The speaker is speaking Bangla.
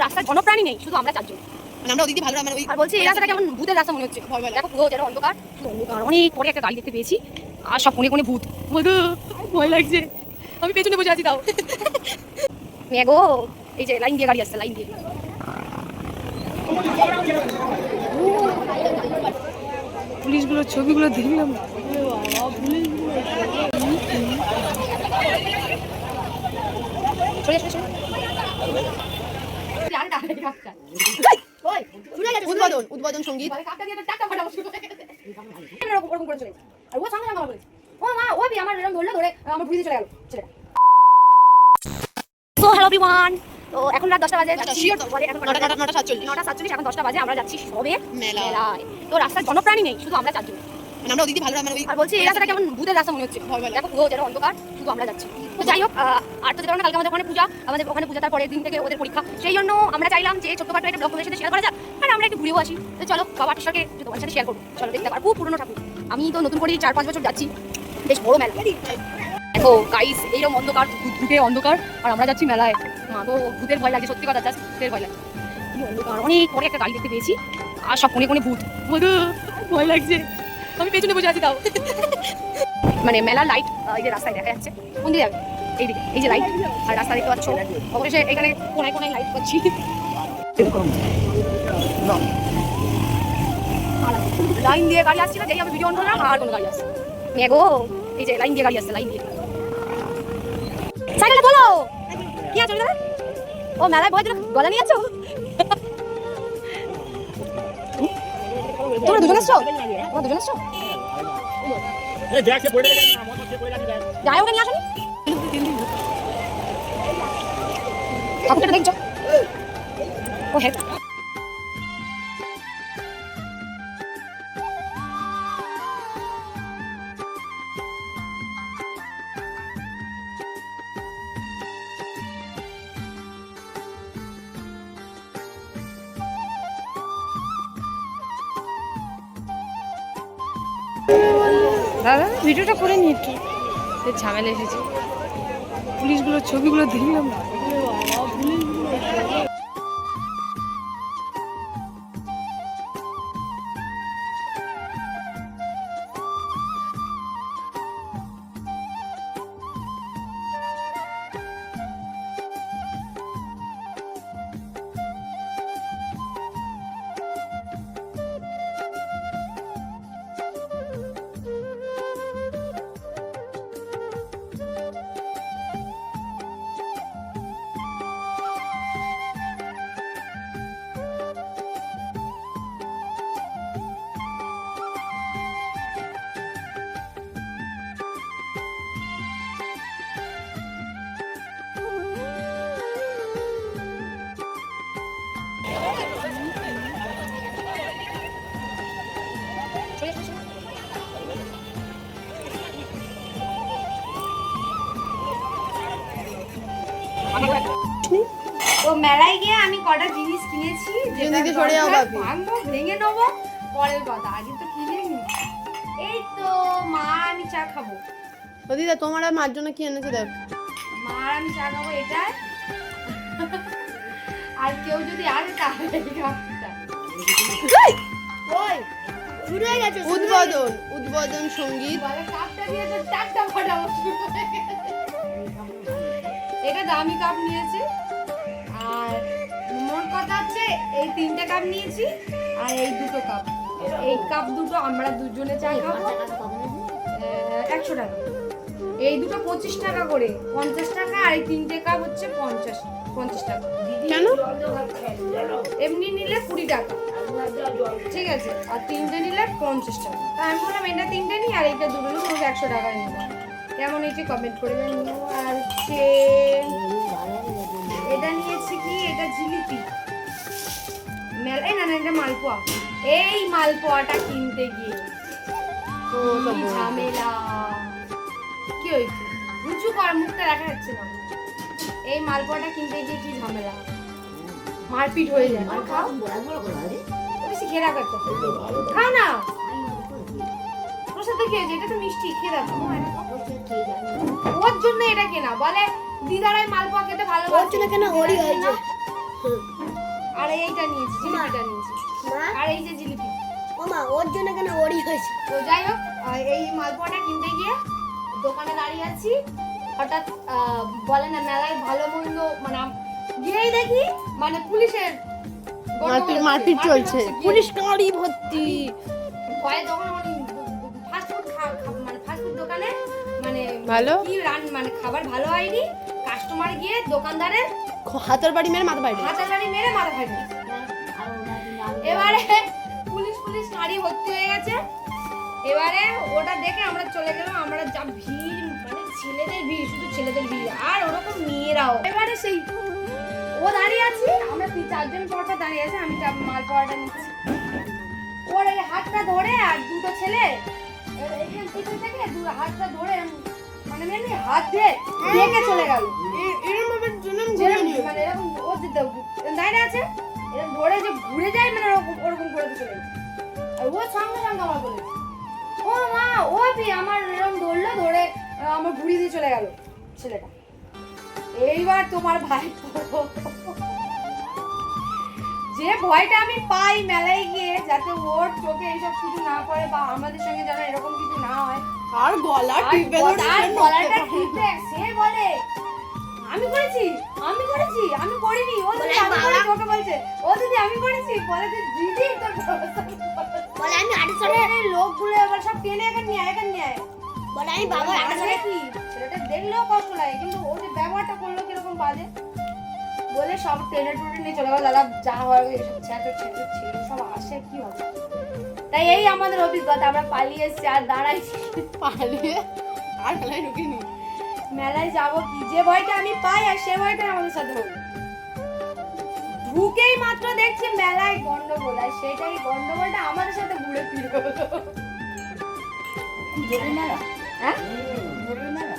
রাস্তায় জনপ্রাণী নেই, শুধু আমরা চারজন। মানে আমরা ওদিকে ভালো মানে ওই আর বলছি এই রাস্তাটা কেমন ভূতের রাস্তা মনে হচ্ছে। দেখো পুরো যেন অন্ধকার, শুধু অন্ধকার। অনেক পরে একটা গাড়ি দেখতে পেয়েছি আর সব কোণে কোণে ভূত। ভয় লাগছে, আমি পেছনে বসে আছি তাও। গো এই যে লাইন দিয়ে গাড়ি আসছে, লাইন দিয়ে। পুলিশগুলোর ছবিগুলো দেখলাম। উদ্বোধন সঙ্গীত তো এখন রাত 10টা বাজে, 9:47 এখন 10টা বাজে, আমরা যাচ্ছি সবে মেলায়। তো রাস্তায় জনপ্রাণী নেই, শুধু আমরা চারজন। মানে আমরা ওদিকে ভালো মানে ওই আর বলছি এই রাস্তাটা কেমন ভূতের রাস্তা মনে হচ্ছে। দেখো পুরো যেন অন্ধকার, শুধু আমরা যাচ্ছি। তো যাই হোক, আর তো যেতে পারবো না, কালকে আমাদের ওখানে পূজা, আমাদের ওখানে পূজা, তারপরের দিন থেকে ওদের পরীক্ষা। সেই জন্য আমরা চাইলাম যে ছোট্টখাটো একটা ব্লগ তোমাদের সাথে শেয়ার করা যাক, আর আমরা একটু ঘুরেও আসি। তো চলো বাবা টিশাকে তোমাদের সাথে শেয়ার করবো। চলো দেখতে পারবো, খুব পুরনো ঠাকুর। আমি তো নতুন করেই 4-5 বছর যাচ্ছি, বেশ বড় মেলা। দেখো গাইস, এইরকম অন্ধকার, ভূতে অন্ধকার, আর আমরা যাচ্ছি মেলায়। মা তো ভূতের ভয় লাগছে, সত্যি কথা, জাস্ট ভূতের ভয় লাগছে। অন্ধকার, অনেক পরে একটা গাড়ি দেখতে পেয়েছি আর সব কোণে কোণে ভূত। ভয় লাগছে, আমি পেছনে বসে আছি তাও। মানে মেলার লাইট এই যে রাস্তায় দেখা যাচ্ছে। কোন দিকে যাবে? এইদিকে, এই যে লাইট আর রাস্তা দেখতে পাচ্ছ। অবশেষে এখানে কোনায় কোনায় লাইট পাচ্ছি। লাইন দিয়ে গাড়ি আসছিল, যেই আমি ভিডিও অন করলাম আর কোনো গাড়ি আসছে। গো এই যে লাইন দিয়ে গাড়ি আসছে, লাইন দিয়ে। সাইকেলে তোলো, কি আছে দাদা? ও মেলায় বই দিল, গলা নিয়ে আছো? তোমরা দুজন আসছো? তোমরা দুজন আসছো? যাই ওকে নিয়ে আসুন। ঠাকুরটা দেখছো? ও হ্যাঁ, দাদা ভিডিওটা করে নি একটু, ঝামেলা এসেছে। পুলিশগুলোর ছবিগুলো দেখলাম। তো মেলায় গিয়ে আমি কটা জিনিস কিনেছি, যেটা ভেঙে নেবো পরের কথা, আগে তো কিনে নি। এই তো মা আমি চা খাবো। দিদা তোমার আর মার জন্য কি এনেছে দেখ। মা আর আমি চা খাবো এটাই, আর কেউ যদি আসে তাহলে উদ্বোধন সঙ্গীত। এটা দামি কাপ নিয়েছে, আর মোট কথা হচ্ছে এই 3টে কাপ নিয়েছি, আর এই 2টো কাপ। এই কাপ দুটো আমরা দুজনে চা খাবো, 100 টাকা। এই দুটো 25 টাকা করে, 50 টাকা, আর এই 3টে কাপ হচ্ছে 50 টাকা। কেন? এমনি নিলে 20 টাকা, ঠিক আছে, আর 3টে নিলে 50 টাকা। তা আমি বললাম এটা 3টে নিই, আর এইটা দুটো নিই, 100 টাকা নিব। কেমন হয়েছে কমেন্ট করে জানিও। আর হচ্ছে এটা নিয়েছি কি, এটা জিলিপি মেলায়, না এটা মালপোয়া। এই মালপোয়াটা কিনতে গিয়ে তো ঝামেলা। কি হয়েছে? উঁচু কর, মুখটা দেখা যাচ্ছে না। এই মালপোয়াটা কিনতে গিয়ে কি ঝামেলা, মারপিট হয়ে যায়। আর খাও, বেশি খেয়ে রাখো, খাও না। ওর সাথে খেয়েছে, এটা তো মিষ্টি, খেয়ে রাখো। ওর জন্য এটা কেনা, বলে দিদারাই মালপোয়া খেতে ভালোবাসে। ওর জন্য কেনা, ওরই হয়েছে। এইটা নিয়েছি, জিলিপিটা নিয়েছি। মা আর এই যে জিলিপি। ও মা ওর জন্য কেন ওরই হয়েছে? তো যাই হোক, এই মালপোয়াটা কিনতে গিয়ে দোকানে দাঁড়িয়ে আছি, হঠাৎ বলে না মেলায় ভালো মন্দ, মানে গিয়েই দেখি মানে পুলিশের মারপিট চলছে, পুলিশ গাড়ি ভর্তি। ভয়ে তখন ফাস্টফুড মানে ফাস্টফুড দোকানে মানে ভালো? কি মানে খাবার ভালো হয়নি, কাস্টমার গিয়ে দোকানদারের হাতের বাড়ি মেরে মাথা বাইরে। হাতালারি মেরে মাথা ফাটি। এবারে পুলিশ গাড়ি ভর্তি হয়ে গেছে। এবারে ওটা দেখে আমরা চলে গেলাম, আমরা যা ভিড়, মানে ছেলেদের ভিড়, শুধু ছেলেদের ভিড়, আর ওরকম মেয়েরাও। এবারে সেই ও দাঁড়িয়ে আছি, আমরা 4জন পরপর দাঁড়িয়ে আছে, আমি মাল পাওয়াটা নিচ্ছি। ওর এই হাতটা ধরে আর দুটো ছেলে এখান পিছন থেকে হাতটা ধরে মানে মেনে হাত দিয়ে দেখে চলে গেল। এরকম ভাবে জনম মানে এরকম ও দাঁড়িয়ে আছে, এরকম ধরে যে ঘুরে যায়, মানে ওরকম করে চলে গেছে। আর ও সঙ্গে সঙ্গে আমার বলে, ও মা ও আমার এরকম ধরলো, ধরে আমার ঘুরি দিয়ে চলে গেল ছেলেটা। এইবার তোমার ভাই যে ভয়টা আমি পাই মেলায় গিয়ে, যাতে ওর চোখে এইসব কিছু না পড়ে বা আমাদের সঙ্গে যেন এরকম কিছু না হয়, আর গলা টিপে ধরে আর গলাটা টিপে সে বলে আমি করেছি, আমি করেছি, আমি করিনি। ও দিদি আমি করেছি, ওকে বলছে ও দিদি আমি করেছি, বলে দিদি তোর বলে আমি আটশো এই লোকগুলো এবার সব টেনে এখানে নিয়ে আয়। বলে আমি বাবা আসলে কি ছেলেটা দেখলেও কষ্ট লাগে, কিন্তু ও যে ব্যবহারটা করলো কিরকম বাজে, বলে সব টেনে টুটে নিয়ে চলে গেল। দাদা যা হয় এসব ছেঁচো ছেলে সব আসে কি হবে। তাই এই আমাদের অভিজ্ঞতা, আমরা পালিয়ে এসেছি আর দাঁড়াইছি। পালিয়ে আর মেলায় ঢুকিনি। মেলায় যাবো কি, যে ভয়টা আমি পাই আর সে ভয়টাই আমাদের সাথে হলো। ঢুকেই মাত্র দেখছি মেলায় গন্ডগোল, আর সেটাই গন্ডগোলটা আমাদের সাথে ঘুরে ফিরে হলো। মেলা হ্যাঁ মেলা